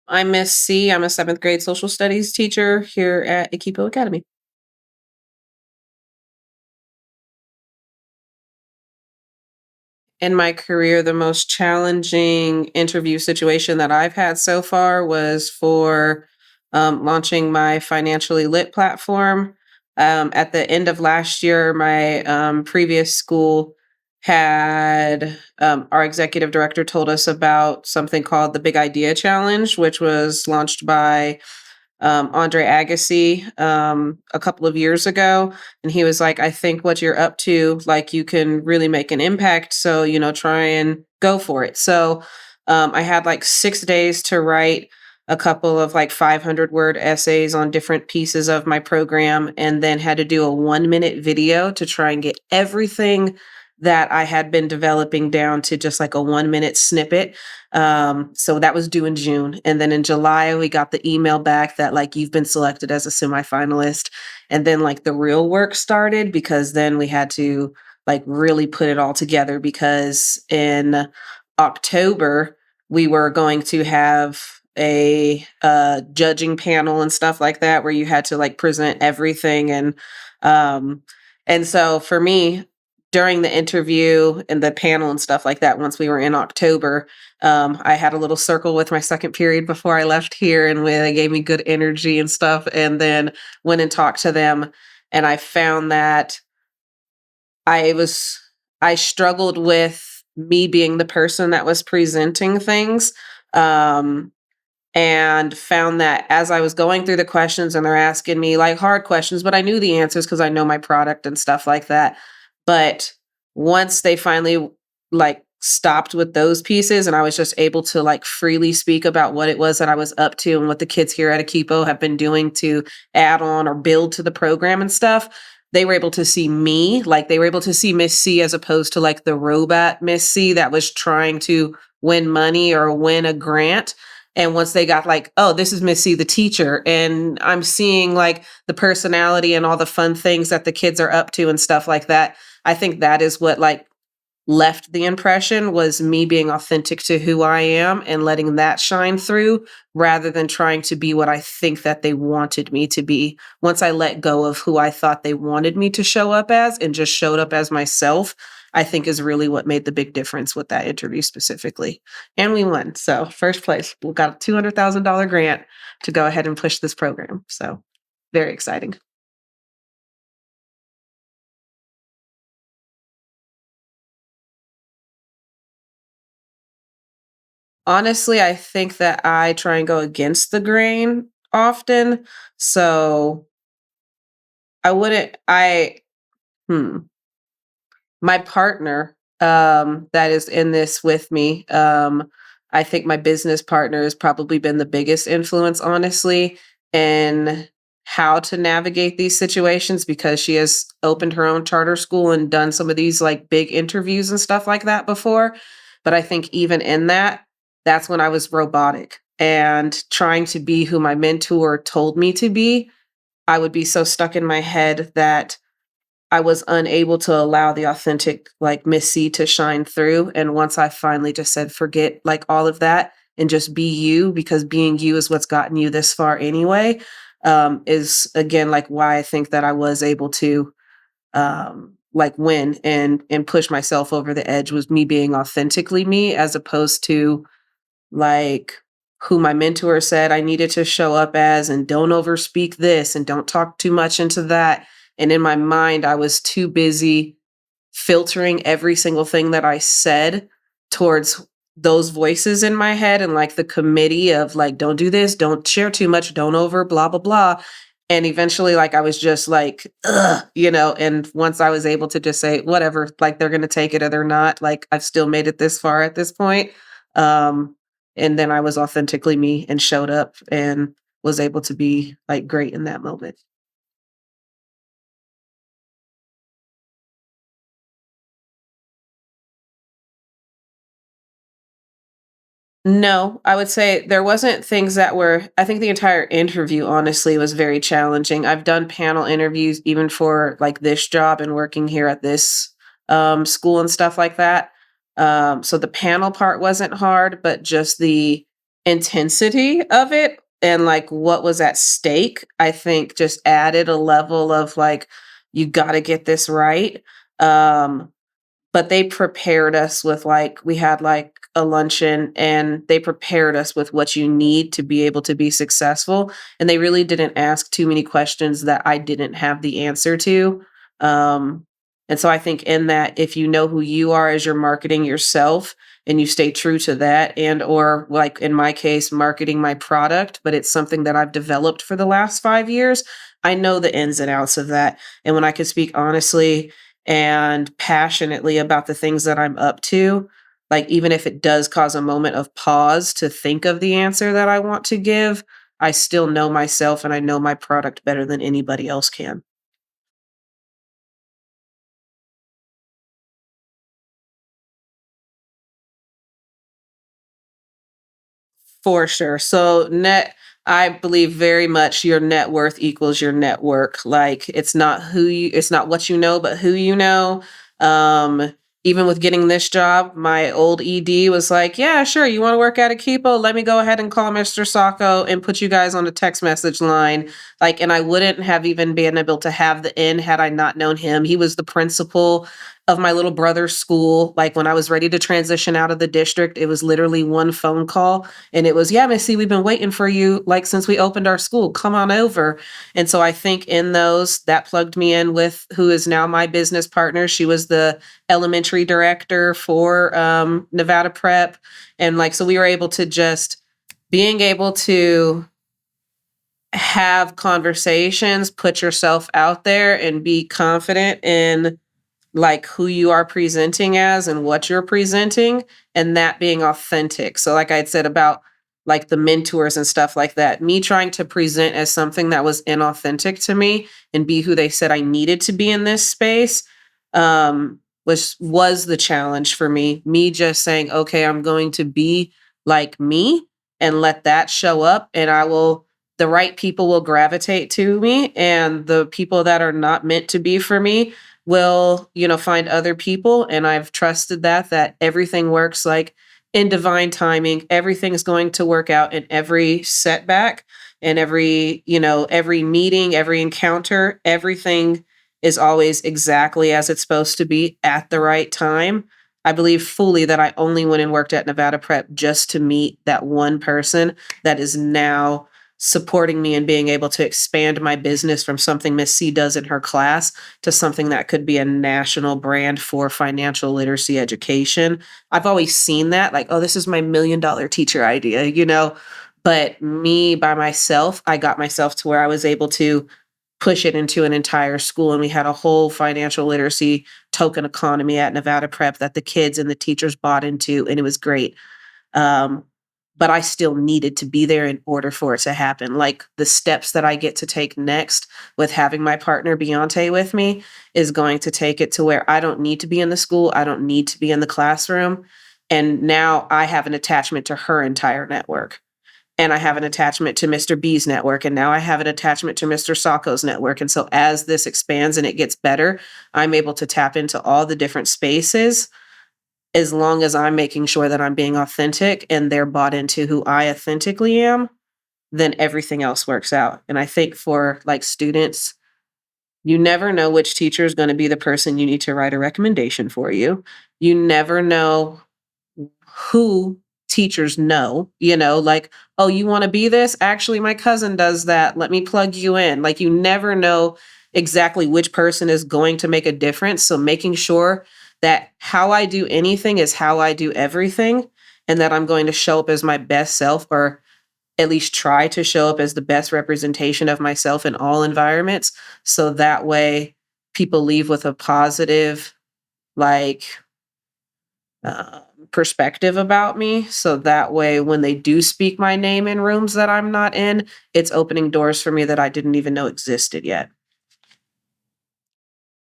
I'm Miss C. I'm a seventh grade social studies teacher here at Equipo Academy. In my career, the most challenging interview situation that I've had so far was for launching my financially lit platform. At the end of last year, my previous school had our executive director told us about something called the Big Idea Challenge, which was launched by Andre Agassi a couple of years ago, and he was like, "I think what you're up to, like, you can really make an impact. So try and go for it." So I had like 6 days to write a couple of like 500-word essays on different pieces of my program, and then had to do a 1-minute video to try and get everything that I had been developing down to just like a 1-minute snippet. So that was due in June. And then in July, we got the email back that like you've been selected as a semifinalist. And then like the real work started because then we had to like really put it all together because in October, we were going to have a judging panel and stuff like that where you had to like present everything um and so for me during the interview and the panel and stuff like that once we were in October, I had a little circle with my second period before I left here, and when they gave me good energy and stuff, and then went and talked to them, and I found that I was I struggled with me being the person that was presenting things, um, and found that as I was going through the questions and they're asking me like hard questions, but I knew the answers because I know my product and stuff like that. But once they finally like stopped with those pieces and I was just able to like freely speak about what it was that I was up to and what the kids here at Akipo have been doing to add on or build to the program and stuff, they were able to see me, like they were able to see Miss C as opposed to like the robot Miss C that was trying to win money or win a grant. And once they got like, oh, this is Miss C, the teacher, and I'm seeing like the personality and all the fun things that the kids are up to and stuff like that. I think that is what like left the impression was me being authentic to who I am and letting that shine through rather than trying to be what I think that they wanted me to be. Once I let go of who I thought they wanted me to show up as and just showed up as myself, I think is really what made the big difference with that interview specifically. And we won. So, first place. We got a $200,000 grant to go ahead and push this program. So, very exciting. Honestly, I think that I try and go against the grain often. So I wouldn't I hmm, my partner that is in this with me, I think my business partner has probably been the biggest influence honestly in how to navigate these situations because she has opened her own charter school and done some of these like big interviews and stuff like that before. But I think even in that, that's when I was robotic and trying to be who my mentor told me to be. I would be so stuck in my head that I was unable to allow the authentic, like, Miss C to shine through, and once I finally just said, "Forget, like, all of that and just be you," because being you is what's gotten you this far anyway, is again, like, why I think that I was able to, like, win and push myself over the edge was me being authentically me as opposed to like who my mentor said I needed to show up as and don't overspeak this and don't talk too much into that. And in my mind, I was too busy filtering every single thing that I said towards those voices in my head and like the committee of like, don't do this, don't share too much, don't over, blah, blah, blah. And eventually, like, I was just like, ugh, and once I was able to just say, whatever, like, they're going to take it or they're not, like, I've still made it this far at this point. Um, and then I was authentically me and showed up and was able to be like great in that moment. No, I would say there wasn't things that were I think the entire interview honestly was very challenging. I've done panel interviews even for like this job and working here at this school and stuff like that. So the panel part wasn't hard, but just the intensity of it and like what was at stake, I think just added a level of like, you got to get this right. Um, but they prepared us with like, we had like a luncheon and they prepared us with what you need to be able to be successful. And they really didn't ask too many questions that I didn't have the answer to. Um, and so I think in that, if you know who you are as you're marketing yourself and you stay true to that, and or like in my case, marketing my product, but it's something that I've developed for the last 5 years, I know the ins and outs of that. And when I can speak honestly and passionately about the things that I'm up to, like even if it does cause a moment of pause to think of the answer that I want to give, I still know myself and I know my product better than anybody else can. For sure. So I believe very much your net worth equals your network. Like it's not what you know, but who you know. Um, Even with getting this job, my old ED was like, yeah, sure. You want to work at a Keepo? Let me go ahead and call Mr. Sacco and put you guys on a text message line. Like, and I wouldn't have even been able to have the in had I not known him. He was the principal of my little brother's school. Like when I was ready to transition out of the district, it was literally one phone call and it was, yeah, Missy, we've been waiting for you like since we opened our school. Come on over. And so I think in those, that plugged me in with who is now my business partner. She was the elementary director for Nevada Prep. And like, so we were able to just being able to have conversations, put yourself out there and be confident in like who you are presenting as and what you're presenting and that being authentic. So like I had said about like the mentors and stuff like that, me trying to present as something that was inauthentic to me and be who they said I needed to be in this space was the challenge for me. Me just saying, okay, I'm going to be like me and let that show up and the right people will gravitate to me and the people that are not meant to be for me will, find other people. And I've trusted that everything works like in divine timing. Everything is going to work out in every setback and every meeting, every encounter, everything is always exactly as it's supposed to be at the right time. I believe fully that I only went and worked at Nevada Prep just to meet that one person that is now supporting me and being able to expand my business from something Miss C does in her class to something that could be a national brand for financial literacy education. I've always seen that, like, oh, this is my $1 million teacher idea. But me by myself, I got myself to where I was able to push it into an entire school. And we had a whole financial literacy token economy at Nevada Prep that the kids and the teachers bought into, and it was great. Um, but I still needed to be there in order for it to happen. Like the steps that I get to take next with having my partner Beyonce with me is going to take it to where I don't need to be in the school. I don't need to be in the classroom. And now I have an attachment to her entire network. And I have an attachment to Mr. B's network. And now I have an attachment to Mr. Sacco's network. And so as this expands and it gets better, I'm able to tap into all the different spaces as long as I'm making sure that I'm being authentic and they're bought into who I authentically am, then everything else works out. And I think for like students, you never know which teacher is going to be the person you need to write a recommendation for you. You never know who teachers know, like, oh, you want to be this? Actually, my cousin does that. Let me plug you in. Like, you never know exactly which person is going to make a difference. So, making sure that how I do anything is how I do everything, and that I'm going to show up as my best self, or at least try to show up as the best representation of myself in all environments. So that way, people leave with a positive, like, uh, perspective about me. So that way, when they do speak my name in rooms that I'm not in, it's opening doors for me that I didn't even know existed yet.